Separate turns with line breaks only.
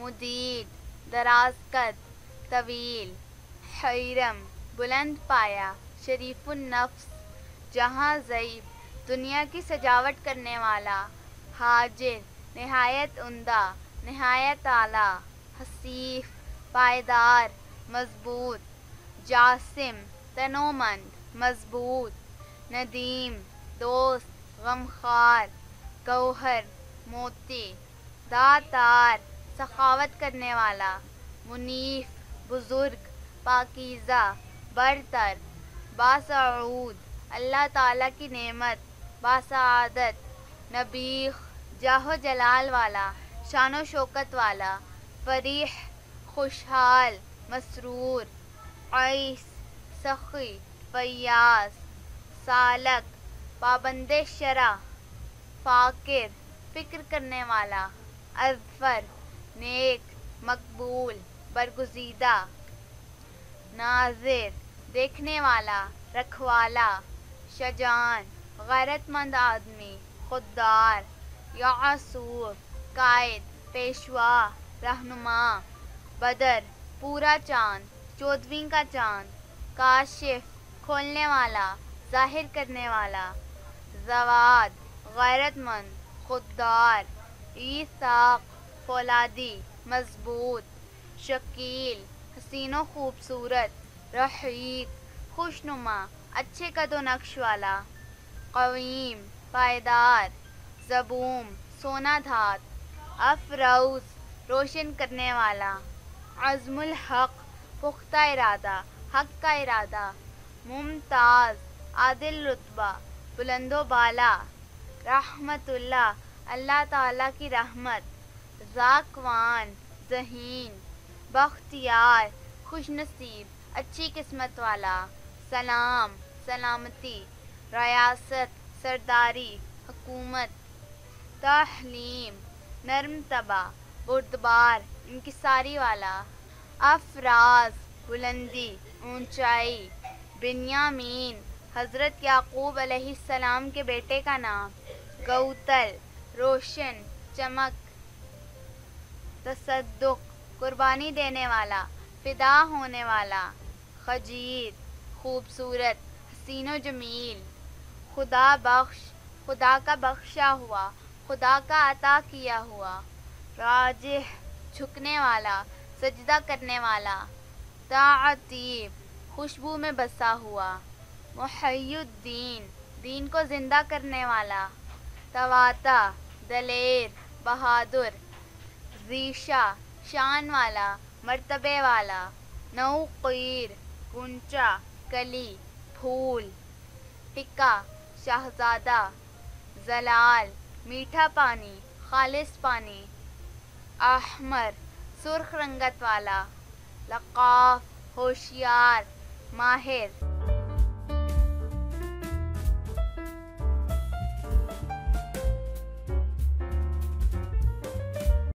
मुदीद, दराज कद, तवील, हैरम, बुलंद पाया, शरीफुन नफ्स, जहाँ ज़ईब, दुनिया की सजावट करने वाला, हाजिर, निहायत उम्दा, निहायत आला, हसीफ, पायदार, मजबूत, जासिम, तनोमंद, मजबूत, नदीम, दोस्त, गमखार, गौहर, मोती, दातार, सखावत करने वाला, मुनीफ, बुजुर्ग, पाकीज़ा, बरतर, बासऊद, अल्लाह ताला की नेमत, बासआदत, नबीह, जाहो जलाल वाला, शानो शौकत वाला, फरीह, खुशहाल, मसरूर, ऐस, सखी, फयास, सालक, पाबंदे शरा, फाकिर, फिक्र करने वाला, अज़फर, नेक, मकबूल, बरगुज़ीदा, नाज़िर, देखने वाला, रखवाला, शजान, गैरतमंद आदमी, खुददार, यासूर, कायद, पेशवा, रहनुमा, बदर, पूरा चाँद, 14वीं का चाँद, काशिफ, खोलने वाला, जाहिर करने वाला, जवाद, गैरतमंद, खुददार, ईसाक, फौलादी, मजबूत, शकील, हसीनो खूबसूरत, रहीक, खुशनुमा, अच्छे कदो नक्श वाला, कवीम, पायदार, ज़बूम, सोना धात, अफरोज़, रोशन करने वाला, अज़मुल हक़, पुख्ता इरादा, हक़ का इरादा, मुमताज़, आदिल रुतबा, बुलंदो बाला, रहमतुल्लाह, अल्लाह ताला की रहमत, ज़ाकवान, ज़हीन, बख्तियार, खुशनसीब, अच्छी किस्मत वाला, सलाम, सलामती, रियासत, सरदारी, हुकूमत, तहलीम, नर्म तबा, बुर्दबार, इंकिसारी वाला, अफराज, बुलंदी, ऊंचाई, बिन्यामीन, हज़रत याकूब अलैहिस्सलाम के बेटे का नाम, गौतल, रोशन, चमक, तसद्दुक, कुर्बानी देने वाला, फिदा होने वाला, खजीर, खूबसूरत, हसीनो जमील, खुदा बख्श, खुदा का बख्शा हुआ, खुदा का अता किया हुआ, राजिह, झुकने वाला, सजदा करने वाला, ताअतीब, खुशबू में बसा हुआ, मुहय्युद्दीन, दीन को जिंदा करने वाला, तवाता, दलेर, बहादुर, ज़ीशा, शान वाला, मर्तबे वाला, नौक़ीर, गुंचा, कली, फूल, टिक्का, शहज़ादा, ज़लाल, मीठा पानी, खालिस पानी, अहमर, सुर्ख रंगत वाला, लक़ाफ़, होशियार, माहिर।